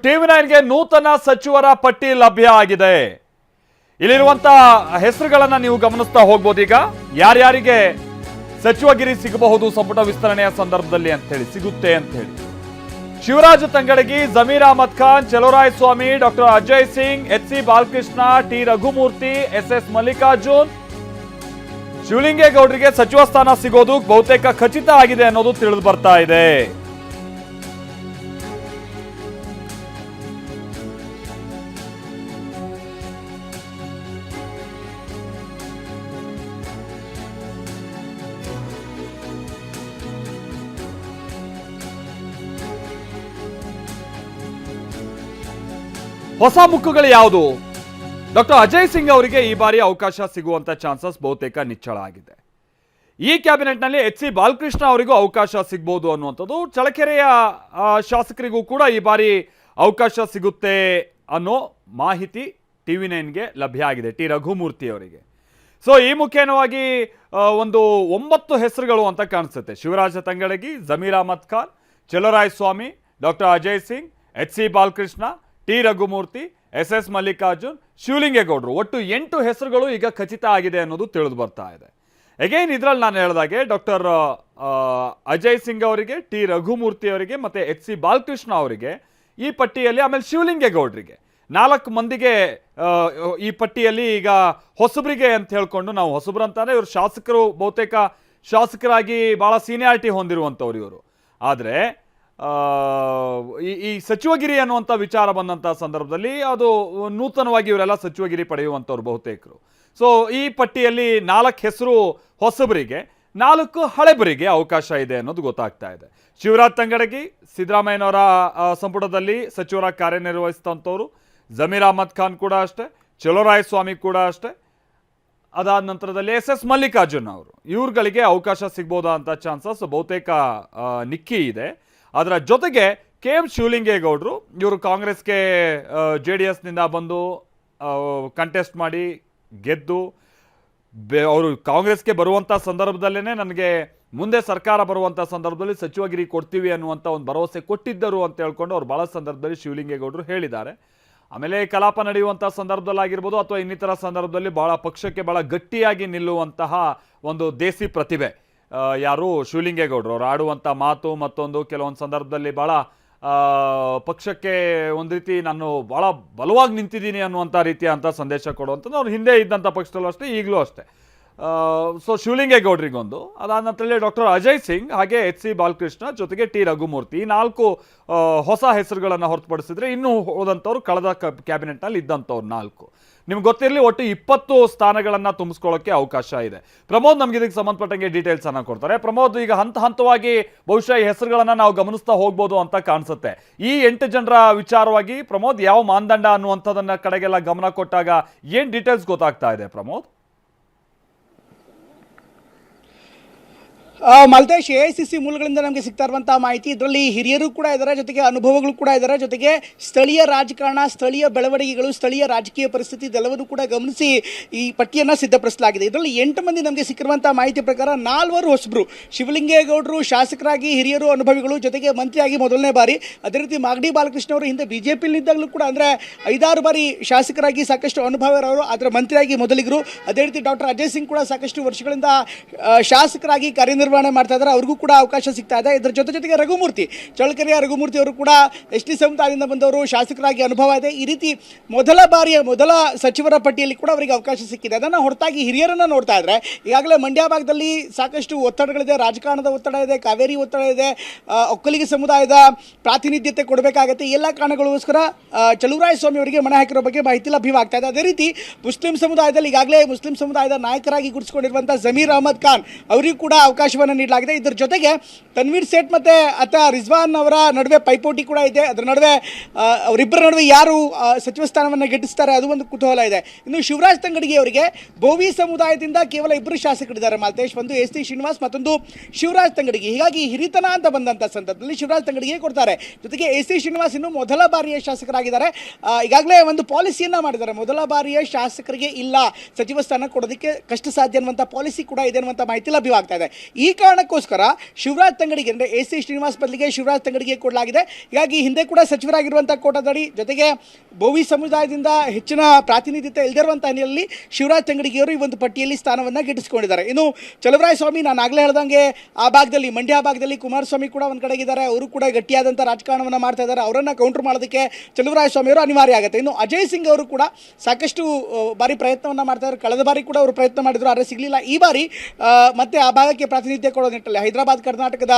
TV9ಗೆ ನೂತನ ಸಚಿವರ ಪಟ್ಟಿ ಲಭ್ಯ ಆಗಿದೆ. ಇಲ್ಲಿರುವಂತ ಹೆಸರುಗಳನ್ನ ನೀವು ಗಮನಿಸ್ತಾ ಹೋಗಬಹುದು. ಈಗ ಯಾರ್ಯಾರಿಗೆ ಸಚಿವಗಿರಿ ಸಿಗಬಹುದು ಸಂಪುಟ ವಿಸ್ತರಣೆಯ ಸಂದರ್ಭದಲ್ಲಿ ಅಂತ ಹೇಳಿ ಸಿಗುತ್ತೆ ಅಂತ ಹೇಳಿ. Shivaraj Tangadagi, Zameer Ahmed Khan, Chaluvarayaswamy, doctor Ajay Singh, HC Balakrishna, T Raghumurthy, SS Mallikarjun, ಶಿವಲಿಂಗೇಗೌಡರಿಗೆ ಸಚಿವ ಸ್ಥಾನ ಸಿಗೋದು ಬಹುತೇಕ ಖಚಿತ ಆಗಿದೆ ಅನ್ನೋದು ತಿಳಿದು ಬರ್ತಾ ಇದೆ. ಹೊಸ ಮುಖಗಳು ಯಾವುದು? ಡಾಕ್ಟರ್ ಅಜಯ್ ಸಿಂಗ್ ಅವರಿಗೆ ಈ ಬಾರಿ ಅವಕಾಶ ಸಿಗುವಂತ ಚಾನ್ಸಸ್ ಬಹುತೇಕ ನಿಚ್ಚಳ ಆಗಿದೆ. ಈ ಕ್ಯಾಬಿನೆಟ್ನಲ್ಲಿ HC ಬಾಲಕೃಷ್ಣ ಅವರಿಗೂ ಅವಕಾಶ ಸಿಗಬಹುದು ಅನ್ನುವಂಥದ್ದು. ಚಳ್ಳಕೆರೆಯ ಶಾಸಕರಿಗೂ ಕೂಡ ಈ ಬಾರಿ ಅವಕಾಶ ಸಿಗುತ್ತೆ ಅನ್ನೋ ಮಾಹಿತಿ TV9ಗೆ ಲಭ್ಯ ಆಗಿದೆ, ಟಿ ರಘುಮೂರ್ತಿ ಅವರಿಗೆ. ಸೊ ಈ ಮುಖೇನವಾಗಿ ಒಂದು 9 ಹೆಸರುಗಳು ಅಂತ ಕಾಣಿಸುತ್ತೆ. Shivaraj Tangadagi, Zameer Ahmed Khan, Chaluvarayaswamy, doctor Ajay Singh, HC Balakrishna, T Raghumurthy, SS Mallikarjun, ಶಿವಲಿಂಗೇಗೌಡರು, ಒಟ್ಟು 8 ಹೆಸರುಗಳು ಈಗ ಖಚಿತ ಆಗಿದೆ ಅನ್ನೋದು ತಿಳಿದು ಬರ್ತಾ ಇದೆ. ಅಗೈನ್ ಇದರಲ್ಲಿ ನಾನು ಹೇಳಿದಾಗೆ ಡಾಕ್ಟರ್ ಅಜಯ್ ಸಿಂಗ್ ಅವರಿಗೆ, ಟಿ ರಘುಮೂರ್ತಿ ಅವರಿಗೆ ಮತ್ತು HC ಬಾಲಕೃಷ್ಣ ಅವರಿಗೆ ಈ ಪಟ್ಟಿಯಲ್ಲಿ, ಆಮೇಲೆ ಶಿವಲಿಂಗೇಗೌಡರಿಗೆ 4 ಮಂದಿಗೆ ಈ ಪಟ್ಟಿಯಲ್ಲಿ ಈಗ ಹೊಸಬರಿಗೆ ಅಂತ ಹೇಳ್ಕೊಂಡು, ನಾವು ಹೊಸಬ್ರು ಅಂತಾನೆ ಇವರು ಶಾಸಕರು, ಬಹುತೇಕ ಶಾಸಕರಾಗಿ ಭಾಳ ಸೀನಿಯಾರಿಟಿ ಹೊಂದಿರುವಂಥವ್ರು ಇವರು. ಆದರೆ ಈ ಸಚಿವಗಿರಿ ಅನ್ನುವಂಥ ವಿಚಾರ ಬಂದಂಥ ಸಂದರ್ಭದಲ್ಲಿ ಅದು ನೂತನವಾಗಿ ಇವರೆಲ್ಲ ಸಚಿವಗಿರಿ ಪಡೆಯುವಂಥವ್ರು ಬಹುತೇಕರು. ಸೊ ಈ ಪಟ್ಟಿಯಲ್ಲಿ 4 ಹೆಸರು ಹೊಸಬರಿಗೆ, 4 ಹಳೆಬರಿಗೆ ಅವಕಾಶ ಇದೆ ಅನ್ನೋದು ಗೊತ್ತಾಗ್ತಾ ಇದೆ. ಶಿವರಾಜ್ ತಂಗಡಗಿ ಸಿದ್ದರಾಮಯ್ಯನವರ ಸಂಪುಟದಲ್ಲಿ ಸಚಿವರ ಕಾರ್ಯನಿರ್ವಹಿಸಿದಂಥವ್ರು, ಜಮೀರ್ ಅಹಮದ್ ಖಾನ್ ಕೂಡ ಅಷ್ಟೇ, ಚಲುವರಾಯಸ್ವಾಮಿ ಕೂಡ ಅಷ್ಟೇ. ಅದಾದ ನಂತರದಲ್ಲಿ SS ಮಲ್ಲಿಕಾರ್ಜುನ್ ಅವರು, ಇವ್ರುಗಳಿಗೆ ಅವಕಾಶ ಸಿಗ್ಬೋದಾ ಅಂತ ಚಾನ್ಸಸ್ ಬಹುತೇಕ ನಿಕ್ಕಿ ಇದೆ. ಅದರ ಜೊತೆಗೆ KM ಶಿವಲಿಂಗೇಗೌಡರು, ಇವರು ಕಾಂಗ್ರೆಸ್ಗೆ JDSನಿಂದ ಬಂದು ಕಂಟೆಸ್ಟ್ ಮಾಡಿ ಗೆದ್ದು ಅವರು ಕಾಂಗ್ರೆಸ್ಗೆ ಬರುವಂಥ ಸಂದರ್ಭದಲ್ಲೇ ನನಗೆ ಮುಂದೆ ಸರ್ಕಾರ ಬರುವಂಥ ಸಂದರ್ಭದಲ್ಲಿ ಸಚಿವಗಿರಿ ಕೊಡ್ತೀವಿ ಅನ್ನುವಂಥ ಒಂದು ಭರವಸೆ ಕೊಟ್ಟಿದ್ದರು ಅಂತ ಹೇಳ್ಕೊಂಡು ಅವ್ರು ಭಾಳ ಸಂದರ್ಭದಲ್ಲಿ ಶಿವಲಿಂಗೇಗೌಡರು ಹೇಳಿದ್ದಾರೆ. ಆಮೇಲೆ ಕಲಾಪ ನಡೆಯುವಂಥ ಸಂದರ್ಭದಲ್ಲಾಗಿರ್ಬೋದು ಅಥವಾ ಇನ್ನಿತರ ಸಂದರ್ಭದಲ್ಲಿ ಭಾಳ ಪಕ್ಷಕ್ಕೆ ಭಾಳ ಗಟ್ಟಿಯಾಗಿ ನಿಲ್ಲುವಂತಹ ಒಂದು ದೇಸಿ ಪ್ರತಿಭೆ ಯಾರು ಶಿವಲಿಂಗೇಗೌಡರು. ಅವ್ರು ಆಡುವಂಥ ಮಾತು ಮತ್ತೊಂದು ಕೆಲವೊಂದು ಸಂದರ್ಭದಲ್ಲಿ ಭಾಳ ಪಕ್ಷಕ್ಕೆ ಒಂದು ರೀತಿ ನಾನು ಭಾಳ ಬಲವಾಗಿ ನಿಂತಿದ್ದೀನಿ ಅನ್ನುವಂಥ ರೀತಿಯ ಅಂತ ಸಂದೇಶ ಕೊಡುವಂಥದ್ದು ಅವ್ರು ಹಿಂದೆ ಇದ್ದಂಥ ಪಕ್ಷದಲ್ಲೂ ಅಷ್ಟೇ, ಈಗಲೂ ಅಷ್ಟೇ. ಸೊ ಶಿವಲಿಂಗೇಗೌಡರಿಗೊಂದು, ಅದಾದ ನಂತರದಲ್ಲಿ ಡಾಕ್ಟರ್ ಅಜಯ್ ಸಿಂಗ್, ಹಾಗೆ HC ಬಾಲಕೃಷ್ಣ, ಜೊತೆಗೆ ಟಿ ರಘುಮೂರ್ತಿ, ಈ 4 ಹೊಸ ಹೆಸರುಗಳನ್ನು ಹೊರತುಪಡಿಸಿದ್ರೆ ಇನ್ನೂ ಹೋದಂಥವ್ರು ಕಳೆದ ಕ್ಯಾಬಿನೆಟ್ನಲ್ಲಿ ಇದ್ದಂಥವ್ರು 4. ನಿಮ್ಗೆ ಗೊತ್ತಿರಲಿ, ಒಟ್ಟು 20 ಸ್ಥಾನಗಳನ್ನು ತುಂಬಿಸ್ಕೊಳ್ಳೋಕ್ಕೆ ಅವಕಾಶ ಇದೆ. ಪ್ರಮೋದ್ ನಮ್ಗೆ ಇದಕ್ಕೆ ಸಂಬಂಧಪಟ್ಟಂಗೆ ಡೀಟೇಲ್ಸ್ ಅನ್ನ ಕೊಡ್ತಾರೆ. ಪ್ರಮೋದ್, ಈಗ ಹಂತ ಹಂತವಾಗಿ ಬಹುಶಃ ಈ ಹೆಸರುಗಳನ್ನು ನಾವು ಗಮನಿಸ್ತಾ ಹೋಗ್ಬೋದು ಅಂತ ಕಾಣಿಸುತ್ತೆ. ಈ 8 ಜನರ ವಿಚಾರವಾಗಿ ಪ್ರಮೋದ್ ಯಾವ ಮಾನದಂಡ ಅನ್ನುವಂಥದ್ದನ್ನ ಕಡೆಗೆಲ್ಲ ಗಮನ ಕೊಟ್ಟಾಗ ಏನು ಡೀಟೇಲ್ಸ್ ಗೊತ್ತಾಗ್ತಾ ಇದೆ ಪ್ರಮೋದ್? ಮಲ್ತೇಶ್, AICC ಮೂಲಗಳಿಂದ ನಮಗೆ ಸಿಗ್ತಾ ಇರುವಂತಹ ಮಾಹಿತಿ, ಇದರಲ್ಲಿ ಹಿರಿಯರು ಕೂಡ ಇದ್ದಾರೆ, ಜೊತೆಗೆ ಅನುಭವಗಳು ಕೂಡ ಇದ್ದಾರೆ, ಜೊತೆಗೆ ಸ್ಥಳೀಯ ರಾಜಕಾರಣ, ಸ್ಥಳೀಯ ಬೆಳವಣಿಗೆಗಳು, ಸ್ಥಳೀಯ ರಾಜಕೀಯ ಪರಿಸ್ಥಿತಿ ಇದೆಲ್ಲವನ್ನು ಕೂಡ ಗಮನಿಸಿ ಈ ಪಟ್ಟಿಯನ್ನು ಸಿದ್ಧಪಡಿಸಲಾಗಿದೆ. ಇದರಲ್ಲಿ 8 ಮಂದಿ ನಮಗೆ ಸಿಕ್ಕಿರುವಂತಹ ಮಾಹಿತಿ ಪ್ರಕಾರ 4 ಹೊಸಬರು. ಶಿವಲಿಂಗೇಗೌಡರು ಶಾಸಕರಾಗಿ ಹಿರಿಯರು, ಅನುಭವಿಗಳು, ಜೊತೆಗೆ ಮಂತ್ರಿಯಾಗಿ ಮೊದಲನೇ ಬಾರಿ. ಅದೇ ರೀತಿ ಮಾಗಡಿ ಬಾಲಕೃಷ್ಣ ಅವರು ಹಿಂದೆ BJPಯಲ್ಲಿದ್ದಾಗಲೂ ಕೂಡ, ಅಂದರೆ 5-6 ಬಾರಿ ಶಾಸಕರಾಗಿ ಸಾಕಷ್ಟು ಅನುಭವ ಇರೋರು, ಅದರ ಮಂತ್ರಿಯಾಗಿ ಮೊದಲಿಗರು. ಅದೇ ರೀತಿ ಡಾಕ್ಟರ್ ಅಜಯ್ ಸಿಂಗ್ ಕೂಡ ಸಾಕಷ್ಟು ವರ್ಷಗಳಿಂದ ಶಾಸಕರಾಗಿ ಕಾರ್ಯನಿರ್ವಹಣೆ ಮಾಡ್ತಾ ಇದ್ದಾರೆ, ಅವ್ರಿಗೂ ಕೂಡ ಅವಕಾಶ ಸಿಗ್ತಾ ಇದೆ. ಇದರ ಜೊತೆಗೆ ರಘುಮೂರ್ತಿ, ಚಳ್ಳಕೆರೆಯ ರಘುಮೂರ್ತಿ ಅವರು ಕೂಡ ST ಸಮುದಾಯದಿಂದ ಬಂದವರು, ಶಾಸಕರಾಗಿ ಅನುಭವ ಇದೆ. ಈ ರೀತಿ ಮೊದಲ ಸಚಿವರ ಪಟ್ಟಿಯಲ್ಲಿ ಕೂಡ ಅವರಿಗೆ ಅವಕಾಶ ಸಿಕ್ಕಿದೆ. ಅದನ್ನು ಹೊರತಾಗಿ ಹಿರಿಯರನ್ನು ನೋಡ್ತಾ ಇದ್ರೆ, ಈಗಾಗಲೇ ಮಂಡ್ಯ ಭಾಗದಲ್ಲಿ ಸಾಕಷ್ಟು ಒತ್ತಡಗಳಿದೆ, ರಾಜಕಾರಣದ ಒತ್ತಡ ಇದೆ, ಕಾವೇರಿ ಒತ್ತಡ ಇದೆ, ಒಕ್ಕಲಿಗ ಸಮುದಾಯದ ಪ್ರಾತಿನಿಧ್ಯತೆ ಕೊಡಬೇಕಾಗತ್ತೆ. ಎಲ್ಲ ಕಾರಣಗಳಿಗೋಸ್ಕರ ಚಲುವರಾಯಸ್ವಾಮಿ ಅವರಿಗೆ ಮನೆ ಹಾಕಿರೋ ಬಗ್ಗೆ ಮಾಹಿತಿ ಲಭ್ಯವಾಗ್ತಾ ಇದೆ. ಅದೇ ರೀತಿ ಮುಸ್ಲಿಂ ಸಮುದಾಯದಲ್ಲಿ ಈಗಾಗಲೇ ಮುಸ್ಲಿಂ ಸಮುದಾಯದ ನಾಯಕರಾಗಿ ಗುರುತಿಸಿಕೊಂಡಿರುವಂಥ ಜಮೀರ್ ಅಹಮದ್ ಖಾನ್ ಅವರಿಗೂ ಕೂಡ ಅವಕಾಶವನ್ನು ನೀಡಲಾಗಿದೆ. ಇದರ ಜೊತೆಗೆ ತನ್ವೀರ್ ಸೇಠ್ ಮತ್ತೆ ರಿಜ್ವಾನ್ ಅವರ ನಡುವೆ ಪೈಪೋಟಿ ಕೂಡ ಇದೆ. ಅದರ ನಡುವೆ ಅವರಿಬ್ಬರ ನಡುವೆ ಯಾರು ಸಚಿವ ಸ್ಥಾನವನ್ನು ಗೆಟ್ಟಿಸ್ತಾರೆ ಅದು ಒಂದು ಕುತೂಹಲ ಇದೆ. ಇನ್ನು ಶಿವರಾಜ್ ತಂಗಡಗಿ ಅವರಿಗೆ ಬೋವಿ ಸಮುದಾಯದಿಂದ ಕೇವಲ 2 ಶಾಸಕರಿದ್ದಾರೆ ಮಲ್ತೇಶ್, ಒಂದು ST ಶ್ರೀನಿವಾಸ್, ಮತ್ತೊಂದು ಶಿವರಾಜ್ ತಂಗಡಗಿ. ಹೀಗಾಗಿ ಹಿರಿತನ ಅಂತ ಬಂದಂಥ ಸಂದರ್ಭದಲ್ಲಿ ಶಿವರಾಜ್ ತಂಗಡಿಗೆ ಕೊಡ್ತಾರೆ. ಜೊತೆಗೆ ST ಶ್ರೀನಿವಾಸ್ ಇನ್ನು ಮೊದಲ ಬಾರಿಯ ಶಾಸಕರಾಗಿದ್ದಾರೆ. ಈಗಾಗಲೇ ಒಂದು ಪಾಲಿಸಿಯನ್ನು ಮಾಡಿದ್ದಾರೆ, ಮೊದಲ ಬಾರಿಯ ಶಾಸಕರಿಗೆ ಇಲ್ಲ ಸಚಿವ ಸ್ಥಾನ ಕೊಡೋದಕ್ಕೆ ಕಷ್ಟ ಸಾಧ್ಯ ಅನ್ನುವಂಥ ಪಾಲಿಸಿ ಕೂಡ ಇದೆ ಅನ್ನುವಂಥ ಮಾಹಿತಿ ಲಭ್ಯವಾಗ್ತಾ ಇದೆ. ಈ ಈ ಕಾರಣಕ್ಕೋಸ್ಕರ ಶಿವರಾಜ್ ತಂಗಡಿಗೆ ಅಂದರೆ AC ಶ್ರೀನಿವಾಸ್ ಬದಲಿಗೆ ಶಿವರಾಜ್ ತಂಗಡಿಗೆ ಕೊಡಲಾಗಿದೆ. ಹೀಗಾಗಿ ಹಿಂದೆ ಕೂಡ ಸಚಿವರಾಗಿರುವಂಥ ಕೋಟದಡಿ ಜೊತೆಗೆ ಬೋವಿ ಸಮುದಾಯದಿಂದ ಹೆಚ್ಚಿನ ಪ್ರಾತಿನಿಧ್ಯತೆ ಇಲ್ಲದಿರುವಂಥ ಹಿನ್ನೆಲೆಯಲ್ಲಿ ಶಿವರಾಜ್ ತಂಗಡಿಗೆಯವರು ಈ ಒಂದು ಪಟ್ಟಿಯಲ್ಲಿ ಸ್ಥಾನವನ್ನು ಗಿಟ್ಟಿಸಿಕೊಂಡಿದ್ದಾರೆ. ಇನ್ನು ಚಲುವರಾಯಸ್ವಾಮಿ, ನಾನು ಆಗಲೇ ಹೇಳ್ದಂಗೆ ಆ ಭಾಗದಲ್ಲಿ, ಮಂಡ್ಯ ಭಾಗದಲ್ಲಿ ಕುಮಾರಸ್ವಾಮಿ ಕೂಡ ಒಂದು ಕಡೆಗಿದ್ದಾರೆ, ಅವರು ಕೂಡ ಗಟ್ಟಿಯಾದಂಥ ರಾಜಕಾರಣವನ್ನು ಮಾಡ್ತಾ ಇದ್ದಾರೆ. ಅವರನ್ನು ಕೌಂಟರ್ ಮಾಡೋದಕ್ಕೆ ಚಲುವರಾಯಸ್ವಾಮಿ ಅವರು ಅನಿವಾರ್ಯ ಆಗುತ್ತೆ. ಇನ್ನು ಅಜಯ್ ಸಿಂಗ್ ಅವರು ಕೂಡ ಸಾಕಷ್ಟು ಬಾರಿ ಪ್ರಯತ್ನವನ್ನು ಮಾಡ್ತಾ ಇದ್ದಾರೆ. ಕಳೆದ ಬಾರಿ ಕೂಡ ಅವರು ಪ್ರಯತ್ನ ಮಾಡಿದ್ರು, ಆದರೆ ಸಿಗಲಿಲ್ಲ. ಈ ಬಾರಿ ಮತ್ತೆ ಆ ಭಾಗಕ್ಕೆ ಪ್ರಾತಿನಿಧ್ಯ ಕೊಡೋ ನಿಟ್ಟಲ್ಲಿ, ಹೈದರಾಬಾದ್ ಕರ್ನಾಟಕದ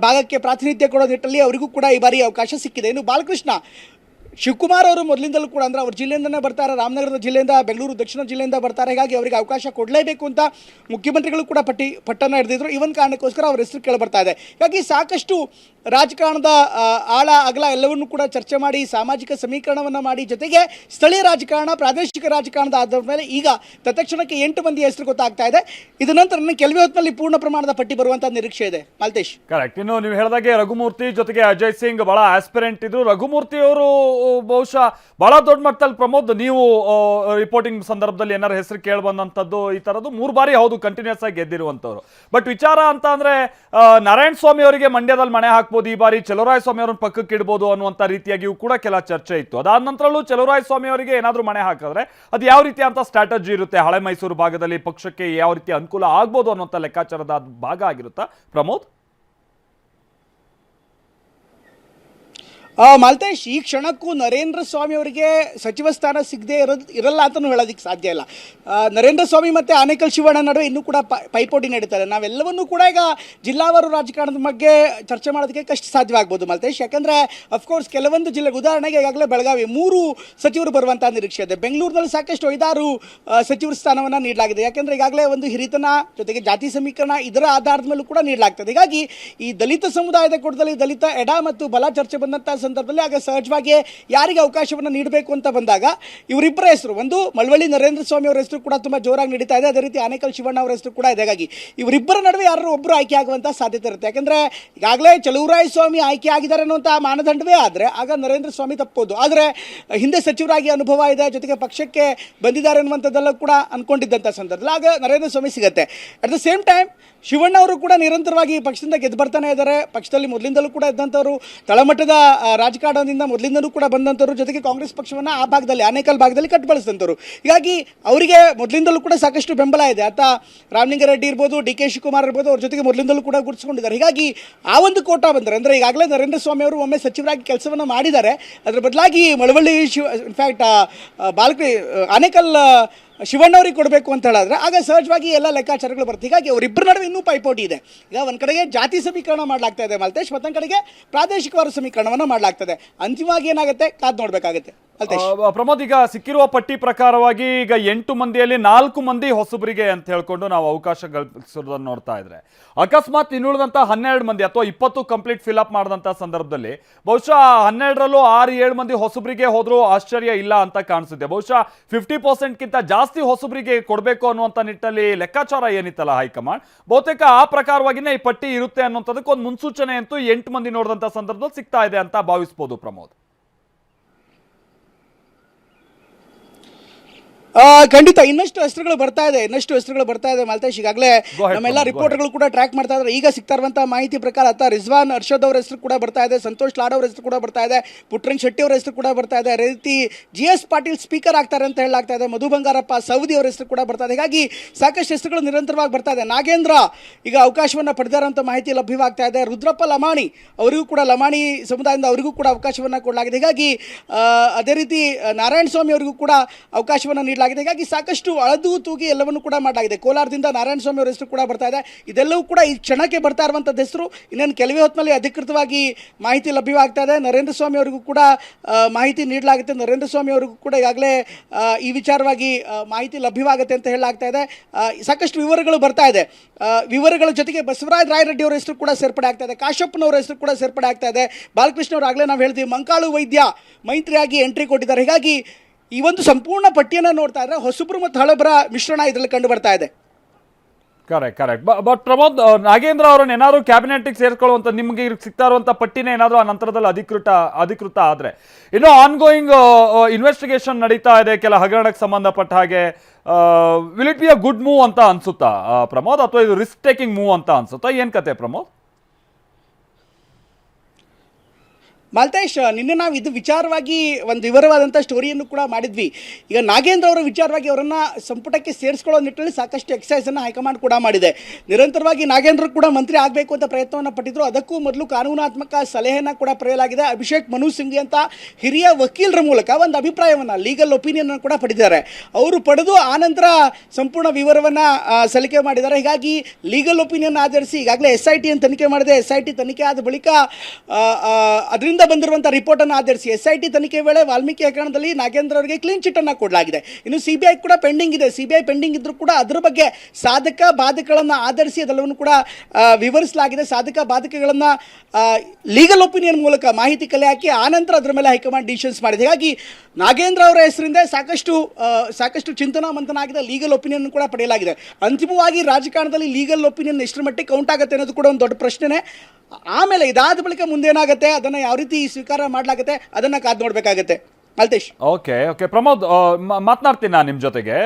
ಭಾಗಕ್ಕೆ ಪ್ರಾತಿನಿಧ್ಯ ಕೊಡೋ ನಿಟ್ಟಲ್ಲಿ ಅವರಿಗೂ ಕೂಡ ಈ ಬಾರಿ ಅವಕಾಶ ಸಿಕ್ಕಿದೆ. ಇನ್ನು ಬಾಲಕೃಷ್ಣ ಶಿವಕುಮಾರ್ ಅವರು ಮೊದಲಿಂದಲೂ ಕೂಡ ಅಂದರೆ ಅವ್ರ ಜಿಲ್ಲೆಯಿಂದನೇ ಬರ್ತಾರೆ, ರಾಮನಗರದ ಜಿಲ್ಲೆಯಿಂದ, ಬೆಂಗಳೂರು ದಕ್ಷಿಣ ಜಿಲ್ಲೆಯಿಂದ ಬರ್ತಾರೆ. ಹೀಗಾಗಿ ಅವರಿಗೆ ಅವಕಾಶ ಕೊಡಲೇಬೇಕು ಅಂತ ಮುಖ್ಯಮಂತ್ರಿಗಳು ಕೂಡ ಪಟ್ಟನ್ನು ಹಿಡಿದಿದ್ರು. ಈ ಒಂದು ಕಾರಣಕ್ಕೋಸ್ಕರ ಅವ್ರ ಹೆಸರು ಕೇಳಿಬರ್ತಾ ಇದೆ. ಹೀಗಾಗಿ ಸಾಕಷ್ಟು ರಾಜಕಾರಣದ ಆಳ ಅಗಲ ಎಲ್ಲವನ್ನೂ ಕೂಡ ಚರ್ಚೆ ಮಾಡಿ, ಸಾಮಾಜಿಕ ಸಮೀಕರಣವನ್ನು ಮಾಡಿ, ಜೊತೆಗೆ ಸ್ಥಳೀಯ ರಾಜಕಾರಣ, ಪ್ರಾದೇಶಿಕ ರಾಜಕಾರಣದ ಆಧಾರದ ಮೇಲೆ ಈಗ ತತ್ಕ್ಷಣಕ್ಕೆ 8 ಮಂದಿ ಹೆಸರು ಗೊತ್ತಾಗ್ತಾ ಇದೆ. ಇದ ನಂತರ ಕೆಲವೇ ಹೊತ್ತಿನಲ್ಲಿ ಪೂರ್ಣ ಪ್ರಮಾಣದ ಪಟ್ಟಿ ಬರುವಂತ ನಿರೀಕ್ಷೆ ಇದೆ. ಮಾಲ್ತೇಶ್, ಕರೆಕ್ಟ್. ಇನ್ನು ನೀವು ಹೇಳಿದಾಗೆ ರಘುಮೂರ್ತಿ ಜೊತೆಗೆ ಅಜಯ್ ಸಿಂಗ್ ಬಹಳ ಆಸ್ಪಿರೆಂಟ್ ಇದ್ರು. ರಘುಮೂರ್ತಿ ಅವರು ಬಹುಶಃ ಬಹಳ ದೊಡ್ಡ ಮಟ್ಟದಲ್ಲಿ, ಪ್ರಮೋದ್ ನೀವು ರಿಪೋರ್ಟಿಂಗ್ ಸಂದರ್ಭದಲ್ಲಿ ಏನಾರು ಹೆಸರು ಕೇಳಿ ಬಂದಂಥದ್ದು ಈ ಥರದ್ದು 3 ಬಾರಿ ಹೌದು ಕಂಟಿನ್ಯೂಸ್ ಆಗಿ ಗೆದ್ದಿರುವಂಥವ್ರು. ಬಟ್ ವಿಚಾರ ಅಂತ ಅಂದ್ರೆ ನಾರಾಯಣ ಸ್ವಾಮಿ ಅವರಿಗೆ ಮಂಡ್ಯದಲ್ಲಿ ಮಣೆ ಹಾಕ್ಬೋದು, ಈ ಬಾರಿ ಚಲುವರಾಯಸ್ವಾಮಿ ಅವ್ರನ್ನ ಪಕ್ಕಕ್ಕೆ ಇಡ್ಬೋದು ಅನ್ನುವಂಥ ರೀತಿಯಾಗಿಯೂ ಕೂಡ ಕೆಲ ಚರ್ಚೆ ಇತ್ತು. ಅದಾದ ನಂತರಲ್ಲೂ ಚಲುವರಾಯಸ್ವಾಮಿ ಅವರಿಗೆ ಏನಾದರೂ ಮಣೆ ಹಾಕಿದ್ರೆ ಅದು ಯಾವ ರೀತಿ ಅಂತ ಸ್ಟ್ರಾಟಜಿ ಇರುತ್ತೆ, ಹಳೆ ಮೈಸೂರು ಭಾಗದಲ್ಲಿ ಪಕ್ಷಕ್ಕೆ ಯಾವ ರೀತಿ ಅನುಕೂಲ ಆಗ್ಬೋದು ಅನ್ನುವಂಥ ಲೆಕ್ಕಾಚಾರದ ಭಾಗ ಆಗಿರುತ್ತಾ ಪ್ರಮೋದ್? ಮಾಲ್ತೇಶ್, ಈ ಕ್ಷಣಕ್ಕೂ ನರೇಂದ್ರ ಸ್ವಾಮಿ ಅವರಿಗೆ ಸಚಿವ ಸ್ಥಾನ ಸಿಗದೆ ಇರಲ್ಲ ಅಂತಲೂ ಹೇಳೋದಕ್ಕೆ ಸಾಧ್ಯ ಇಲ್ಲ. ನರೇಂದ್ರ ಸ್ವಾಮಿ ಮತ್ತು ಆನೇಕಲ್ ಶಿವಣ್ಣ ನಡುವೆ ಇನ್ನೂ ಕೂಡ ಪೈಪೋಟಿ ನಡೀತಾರೆ. ನಾವೆಲ್ಲವನ್ನೂ ಕೂಡ ಈಗ ಜಿಲ್ಲಾವಾರು ರಾಜಕಾರಣದ ಬಗ್ಗೆ ಚರ್ಚೆ ಮಾಡೋದಕ್ಕೆ ಕಷ್ಟ ಸಾಧ್ಯವಾಗ್ಬೋದು ಮಾಲ್ತೇಶ್. ಯಾಕಂದರೆ ಅಫ್ಕೋರ್ಸ್ ಕೆಲವೊಂದು ಜಿಲ್ಲೆ, ಉದಾಹರಣೆಗೆ ಈಗಾಗಲೇ ಬೆಳಗಾವಿ 3 ಸಚಿವರು ಬರುವಂಥ ನಿರೀಕ್ಷೆ ಇದೆ. ಬೆಂಗಳೂರಿನಲ್ಲಿ ಸಾಕಷ್ಟು 5-6 ಸಚಿವರ ಸ್ಥಾನವನ್ನು ನೀಡಲಾಗಿದೆ. ಯಾಕೆಂದರೆ ಈಗಾಗಲೇ ಒಂದು ಹಿರಿತನ ಜೊತೆಗೆ ಜಾತಿ ಸಮೀಕರಣ ಇದರ ಆಧಾರದ ಮೇಲೂ ಕೂಡ ನೀಡಲಾಗ್ತದೆ. ಹೀಗಾಗಿ ಈ ದಲಿತ ಸಮುದಾಯದ ಕೂಟದಲ್ಲಿ ದಲಿತ ಎಡ ಮತ್ತು ಬಲ ಚರ್ಚೆ ಬಂದಂಥ ಸಂದರ್ಭದಲ್ಲಿ ಆಗ ಸಹಜವಾಗಿ ಯಾರಿಗೆ ಅವಕಾಶವನ್ನು ನೀಡಬೇಕು ಅಂತ ಬಂದಾಗ ಇವರಿಬ್ಬರ ಹೆಸರು, ಒಂದು ಮಳವಳ್ಳಿ ನರೇಂದ್ರ ಸ್ವಾಮಿ ಅವರ ಹೆಸರು ಕೂಡ ತುಂಬ ಜೋರಾಗಿ ನಡೀತಾ ಇದೆ, ಅದೇ ರೀತಿ ಆನೇಕಲ್ ಶಿವಣ್ಣ ಅವರ ಹೆಸರು ಕೂಡ ಇದೆ. ಹಾಗಾಗಿ ಇವರಿಬ್ಬರ ನಡುವೆ ಯಾರು ಒಬ್ಬರು ಆಯ್ಕೆ ಆಗುವಂಥ ಸಾಧ್ಯತೆ ಇರುತ್ತೆ. ಯಾಕಂದರೆ ಈಗಾಗಲೇ ಚಲುವರಾಯಸ್ವಾಮಿ ಆಯ್ಕೆ ಆಗಿದ್ದಾರೆ ಅನ್ನುವಂಥ ಮಾನದಂಡವೇ ಆದರೆ ಆಗ ನರೇಂದ್ರ ಸ್ವಾಮಿ ತಪ್ಪೋದು. ಆದರೆ ಹಿಂದೆ ಸಚಿವರಾಗಿ ಅನುಭವ ಇದೆ, ಜೊತೆಗೆ ಪಕ್ಷಕ್ಕೆ ಬಂದಿದ್ದಾರೆ ಅನ್ನುವಂಥದ್ದೆಲ್ಲ ಕೂಡ ಅಂದ್ಕೊಂಡಿದ್ದಂಥ ಸಂದರ್ಭದಲ್ಲಿ ಆಗ ನರೇಂದ್ರ ಸ್ವಾಮಿ ಸಿಗುತ್ತೆ. At the same time Shivanna ಅವರು ಕೂಡ ನಿರಂತರವಾಗಿ ಪಕ್ಷದಿಂದ ಗೆದ್ದು ಬರ್ತಾನೆ ಇದ್ದಾರೆ. ಪಕ್ಷದಲ್ಲಿ ಮೊದಲಿಂದಲೂ ಕೂಡ ಇದ್ದಂಥವ್ರು, ತಳಮಟ್ಟದ ರಾಜಕಾರಣದಿಂದ ಮೊದಲಿಂದಲೂ ಕೂಡ ಬಂದಂಥವ್ರು, ಜೊತೆಗೆ ಕಾಂಗ್ರೆಸ್ ಪಕ್ಷವನ್ನು ಆ ಭಾಗದಲ್ಲಿ, ಆನೇಕಲ್ ಭಾಗದಲ್ಲಿ ಕಟ್ಟಬಳಿಸಿದಂಥವ್ರು. ಹೀಗಾಗಿ ಅವರಿಗೆ ಮೊದಲಿಂದಲೂ ಕೂಡ ಸಾಕಷ್ಟು ಬೆಂಬಲ ಇದೆ. ಆತ ರಾಮಲಿಂಗಾರೆಡ್ಡಿ ಇರ್ಬೋದು, DK ಶಿವಕುಮಾರ್ ಇರ್ಬೋದು, ಅವ್ರ ಜೊತೆಗೆ ಮೊದಲಿಂದಲೂ ಕೂಡ ಗುರುತಿಸಿಕೊಂಡಿದ್ದಾರೆ. ಹೀಗಾಗಿ ಆ ಒಂದು ಕೋಟಾ ಬಂದರೆ, ಅಂದರೆ ಈಗಾಗಲೇ ನರೇಂದ್ರ ಸ್ವಾಮಿ ಅವರು ಒಮ್ಮೆ ಸಚಿವರಾಗಿ ಕೆಲಸವನ್ನು ಮಾಡಿದ್ದಾರೆ, ಅದರ ಬದಲಾಗಿ ಮಳವಳ್ಳಿ ಇನ್ಫ್ಯಾಕ್ಟ್ ಆನೇಕಲ್ ಶಿವಣ್ಣವ್ರಿಗೆ ಕೊಡಬೇಕು ಅಂತ ಹೇಳಿದ್ರೆ ಆಗ ಸಹಜವಾಗಿ ಎಲ್ಲ ಲೆಕ್ಕಾಚಾರಗಳು ಬರುತ್ತೆ. ಹೀಗಾಗಿ ಅವರಿಬ್ಬರ ನಡುವೆ ಇನ್ನೂ ಪೈಪೋಟಿ ಇದೆ. ಈಗ ಒಂದು ಕಡೆಗೆ ಜಾತಿ ಸಮೀಕರಣ ಮಾಡಲಾಗ್ತಾ ಇದೆ ಮಾಲ್ತೇಶ್, ಮತ್ತೊಂದು ಕಡೆಗೆ ಪ್ರಾದೇಶಿಕವಾದ ಸಮೀಕರಣವನ್ನು ಮಾಡಲಾಗ್ತದೆ. ಅಂತಿಮವಾಗಿ ಏನಾಗುತ್ತೆ ಕಾದು ನೋಡಬೇಕಾಗುತ್ತೆ. ಪ್ರಮೋದ್, ಈಗ ಸಿಕ್ಕಿರುವ ಪಟ್ಟಿ ಪ್ರಕಾರವಾಗಿ ಈಗ 8 ಮಂದಿಯಲ್ಲಿ 4 ಮಂದಿ ಹೊಸಬರಿಗೆ ಅಂತ ಹೇಳ್ಕೊಂಡು ನಾವು ಅವಕಾಶ ಕಲ್ಪಿಸೋದನ್ನು ನೋಡ್ತಾ ಇದ್ರೆ, ಅಕಸ್ಮಾತ್ ಇನ್ನುಳಿದಂಥ 12 ಮಂದಿ ಅಥವಾ 20 ಕಂಪ್ಲೀಟ್ ಫಿಲ್ಅಪ್ ಮಾಡಿದಂಥ ಸಂದರ್ಭದಲ್ಲಿ ಬಹುಶಃ 12ರಲ್ಲೂ 6-7 ಮಂದಿ ಹೊಸಬರಿಗೆ ಹೋದ್ರೂ ಆಶ್ಚರ್ಯ ಇಲ್ಲ ಅಂತ ಕಾಣಿಸುತ್ತೆ. ಬಹುಶಃ 50%ಗಿಂತ ಜಾಸ್ತಿ ಹೊಸಬರಿಗೆ ಕೊಡಬೇಕು ಅನ್ನುವಂಥ ನಿಟ್ಟಲ್ಲಿ ಲೆಕ್ಕಾಚಾರ ಏನಿತ್ತಲ್ಲ ಹೈಕಮಾಂಡ್, ಬಹುತೇಕ ಆ ಪ್ರಕಾರವಾಗಿನೇ ಈ ಪಟ್ಟಿ ಇರುತ್ತೆ ಅನ್ನೋಂಥದಕ್ಕೆ ಒಂದು ಮುನ್ಸೂಚನೆ ಅಂತೂ 8 ಮಂದಿ ನೋಡಿದಂಥ ಸಂದರ್ಭದಲ್ಲಿ ಸಿಗ್ತಾ ಇದೆ ಅಂತ ಭಾವಿಸ್ಬೋದು ಪ್ರಮೋದ್. ಖಂಡಿತ ಇನ್ನಷ್ಟು ಹೆಸರುಗಳು ಬರ್ತಾ ಇದೆ ಮಾಲ್ತೇಶ್. ಈಗಾಗಲೇ ನಮ್ಮೆಲ್ಲ ರಿಪೋರ್ಟರ್ಗಳು ಕೂಡ ಟ್ರ್ಯಾಕ್ ಮಾಡ್ತಾ ಇದ್ದಾರೆ. ಈಗ ಸಿಗ್ತಾ ಇರುವಂತಹ ಮಾಹಿತಿ ಪ್ರಕಾರ ರಿಜ್ವಾನ್ ಅರ್ಷದ್ ಅವರ ಹೆಸರು ಕೂಡ ಬರ್ತಾ ಇದೆ, ಸಂತೋಷ್ ಲಾಡ್ ಅವರ ಹೆಸರು ಕೂಡ ಬರ್ತಾ ಇದೆ, ಪುಟ್ರಂಗ್ ಶೆಟ್ಟಿ ಅವರ ಹೆಸರು ಕೂಡ ಬರ್ತಾ ಇದೆ, ಅದೇ ರೀತಿ GS ಪಾಟೀಲ್ ಸ್ಪೀಕರ್ ಆಗ್ತಾರೆ ಅಂತ ಹೇಳಲಾಗ್ತಾ ಇದೆ, ಮಧು ಬಂಗಾರಪ್ಪ ಸೌದಿ ಅವರ ಹೆಸರು ಕೂಡ ಬರ್ತಾ ಇದೆ. ಹೀಗಾಗಿ ಸಾಕಷ್ಟು ಹೆಸರುಗಳು ನಿರಂತರವಾಗಿ ಬರ್ತಾ ಇದೆ. ನಾಗೇಂದ್ರ ಈಗ ಅವಕಾಶವನ್ನು ಪಡೆದಾರಂತ ಮಾಹಿತಿ ಲಭ್ಯವಾಗ್ತಾ ಇದೆ. ರುದ್ರಪ್ಪ ಲಮಾಣಿ ಅವರಿಗೂ ಕೂಡ, ಲಮಾಣಿ ಸಮುದಾಯದಿಂದ ಅವರಿಗೂ ಕೂಡ ಅವಕಾಶವನ್ನು ಕೊಡಲಾಗಿದೆ. ಹೀಗಾಗಿ ಅದೇ ರೀತಿ ನಾರಾಯಣ ಸ್ವಾಮಿ ಅವರಿಗೂ ಕೂಡ ಅವಕಾಶವನ್ನು ನೀಡಲಾಗಿದೆ. ಹೀಗಾಗಿ ಸಾಕಷ್ಟು ಅಳದು ತೂಗಿ ಎಲ್ಲವನ್ನು ಕೂಡ ಮಾಡಲಾಗಿದೆ. ಕೋಲಾರದಿಂದ ನಾರಾಯಣ ಸ್ವಾಮಿ ಅವರ ಹೆಸರು ಕೂಡ ಬರ್ತಾ ಇದೆ. ಇದೆಲ್ಲವೂ ಕೂಡ ಈ ಕ್ಷಣಕ್ಕೆ ಬರ್ತಾ ಇರುವಂಥದ್ದು ಹೆಸರು. ಇನ್ನೇನು ಕೆಲವೇ ಹೊತ್ತಿನಲ್ಲಿ ಅಧಿಕೃತವಾಗಿ ಮಾಹಿತಿ ಲಭ್ಯವಾಗ್ತಾ ಇದೆ. ನರೇಂದ್ರ ಸ್ವಾಮಿ ಅವರಿಗೂ ಕೂಡ ಮಾಹಿತಿ ನೀಡಲಾಗುತ್ತೆ. ನರೇಂದ್ರ ಸ್ವಾಮಿ ಅವರಿಗೂ ಕೂಡ ಈಗಾಗಲೇ ಈ ವಿಚಾರವಾಗಿ ಮಾಹಿತಿ ಲಭ್ಯವಾಗುತ್ತೆ ಅಂತ ಹೇಳಲಾಗ್ತಾ ಇದೆ. ಸಾಕಷ್ಟು ವಿವರಗಳು ಬರ್ತಾ ಇದೆ. ವಿವರಗಳ ಜೊತೆಗೆ ಬಸವರಾಜ ರಾಯರೆಡ್ಡಿ ಅವರ ಹೆಸರು ಕೂಡ ಸೇರ್ಪಡೆ ಆಗ್ತಾ ಇದೆ, ಕಾಶಪ್ಪನವರ ಹೆಸರು ಕೂಡ ಸೇರ್ಪಡೆ ಆಗ್ತಾ ಇದೆ, ಬಾಲಕೃಷ್ಣ ಅವರು ಆಗಲೇ ನಾವು ಹೇಳ್ತೀವಿ ಮಂಕಾಳು ವೈದ್ಯ ಮೈತ್ರಿಯಾಗಿ ಎಂಟ್ರಿ ಕೊಟ್ಟಿದ್ದಾರೆ. ಹೀಗಾಗಿ ಈ ಒಂದು ಸಂಪೂರ್ಣ ಪಟ್ಟಿಯನ್ನು ನೋಡ್ತಾ ಇದ್ರೆ ಹೊಸಬ್ರು ಮತ್ತು ಹಳಬರ ಮಿಶ್ರಣ ಇದರಲ್ಲಿ ಕಂಡು ಬರ್ತಾ ಇದೆ. ಕರೆಕ್ಟ್ ಬಟ್ ಪ್ರಮೋದ್, ನಾಗೇಂದ್ರ ಅವರನ್ನ ಏನಾದ್ರು ಕ್ಯಾಬಿನೆಟ್ಗೆ ಸೇರ್ಕೊಳ್ಳುವಂತ ನಿಮ್ಗೆ ಸಿಗ್ತಾ ಇರುವಂತ ಪಟ್ಟಿನೇ ಏನಾದ್ರು ಆ ನಂತರದಲ್ಲಿ ಅಧಿಕೃತ ಆದ್ರೆ, ಇನ್ನು ಆನ್ಗೋಯಿಂಗ್ ಇನ್ವೆಸ್ಟಿಗೇಷನ್ ನಡೀತಾ ಇದೆ ಕೆಲ ಹಗರಣಕ್ಕೆ ಸಂಬಂಧಪಟ್ಟ ಹಾಗೆ, will it be a good move ಅಂತ ಅನ್ಸುತ್ತಾ ಪ್ರಮೋದ್, ಅಥವಾ ಇದು ರಿಸ್ಕ್ ಟೇಕಿಂಗ್ ಮೂವ್ ಅಂತ ಅನ್ಸುತ್ತಾ? ಏನ್ ಕತೆ ಪ್ರಮೋದ್? ಮಾಲ್ತೇಶ್, ನಿನ್ನೆ ನಾವು ಇದು ವಿಚಾರವಾಗಿ ಒಂದು ವಿವರವಾದಂಥ ಸ್ಟೋರಿಯನ್ನು ಕೂಡ ಮಾಡಿದ್ವಿ. ಈಗ ನಾಗೇಂದ್ರ ಅವರ ವಿಚಾರವಾಗಿ ಅವರನ್ನು ಸಂಪುಟಕ್ಕೆ ಸೇರಿಸ್ಕೊಳ್ಳೋ ನಿಟ್ಟಿನಲ್ಲಿ ಸಾಕಷ್ಟು ಎಕ್ಸಸೈಸನ್ನು ಹೈಕಮಾಂಡ್ ಕೂಡ ಮಾಡಿದೆ. ನಿರಂತರವಾಗಿ ನಾಗೇಂದ್ರ ಕೂಡ ಮಂತ್ರಿ ಆಗಬೇಕು ಅಂತ ಪ್ರಯತ್ನವನ್ನು ಪಟ್ಟಿದ್ರು. ಅದಕ್ಕೂ ಮೊದಲು ಕಾನೂನಾತ್ಮಕ ಸಲಹೆಯನ್ನು ಕೂಡ ಪಡೆಯಲಾಗಿದೆ. ಅಭಿಷೇಕ್ ಮನು ಸಿಂಘ್ವಿ ಅಂತ ಹಿರಿಯ ವಕೀಲರ ಮೂಲಕ ಒಂದು ಅಭಿಪ್ರಾಯವನ್ನು, ಲೀಗಲ್ ಒಪಿನಿಯನ್ ಕೂಡ ಪಡೆದಿದ್ದಾರೆ. ಅವರು ಪಡೆದು ಆನಂತರ ಸಂಪೂರ್ಣ ವಿವರವನ್ನು ಸಲ್ಲಿಕೆ ಮಾಡಿದ್ದಾರೆ. ಹೀಗಾಗಿ ಲೀಗಲ್ ಒಪಿನಿಯನ್ ಆಧರಿಸಿ ಈಗಾಗಲೇ SIT ಅನ್ನು ತನಿಖೆ ಮಾಡಿದೆ. SIT ತನಿಖೆ ಆದ ಬಳಿಕ ಅದರಿಂದ ಬಂದಿರುವಂಥ ರಿಪೋರ್ಟನ್ನು ಆಧರಿಸಿ SIT ತನಿಖೆ ವೇಳೆ ವಾಲ್ಮೀಕಿ ಹಗರಣದಲ್ಲಿ ನಾಗೇಂದ್ರ ಅವರಿಗೆ ಕ್ಲೀನ್ ಚಿಟ್ ಅನ್ನು ಕೊಡಲಾಗಿದೆ. ಇನ್ನು CBI ಕೂಡ ಪೆಂಡಿಂಗ್ ಇದೆ. CBI ಪೆಂಡಿಂಗ್ ಇದ್ರೂ ಕೂಡ ಅದರ ಬಗ್ಗೆ ಸಾಧಕ ಬಾಧಕಗಳನ್ನು ಆಧರಿಸಿ ಅದೆಲ್ಲವನ್ನು ಕೂಡ ವಿವರಿಸಲಾಗಿದೆ. ಸಾಧಕ ಬಾಧಕಗಳನ್ನು ಲೀಗಲ್ ಒಪಿನಿಯನ್ ಮೂಲಕ ಮಾಹಿತಿ ಕಲೆ ಹಾಕಿ ಆನಂತರ ಅದರ ಮೇಲೆ ಹೈಕಮಾಂಡ್ ಡಿಸಿಷನ್ಸ್ ಮಾಡಿದೆ. ಹೀಗಾಗಿ ನಾಗೇಂದ್ರ ಅವರ ಹೆಸರಿಂದ ಸಾಕಷ್ಟು ಚಿಂತನಾ ಮಂಥನ ಆಗಿದೆ. ಲೀಗಲ್ ಒಪಿನಿಯನ್ ಕೂಡ ಪಡೆಯಲಾಗಿದೆ. ಅಂತಿಮವಾಗಿ ರಾಜಕಾರಣದಲ್ಲಿ ಲೀಗಲ್ ಒಪಿನಿಯನ್ ಎಷ್ಟರ ಮಟ್ಟಿಗೆ ಕೌಂಟ್ ಆಗುತ್ತೆ ಅನ್ನೋದು ಕೂಡ ಒಂದು ದೊಡ್ಡ ಪ್ರಶ್ನೆನೇ. ಆಮೇಲೆ ಇದಾದ ಬಳಿಕ ಮುಂದೇನಾಗುತ್ತೆ, ಅದನ್ನು ಯಾವ ರೀತಿ ಸ್ವೀಕಾರ ಮಾಡಲಾಗುತ್ತೆ, ಅದನ್ನು ಕಾದು ನೋಡಬೇಕಾಗತ್ತೆ. ಮಾಲ್ತೇಶ್. ಓಕೆ ಪ್ರಮೋದ್, ಮಾತನಾಡ್ತೀನಿ ನಾನು ನಿಮ್ಮ ಜೊತೆಗೆ.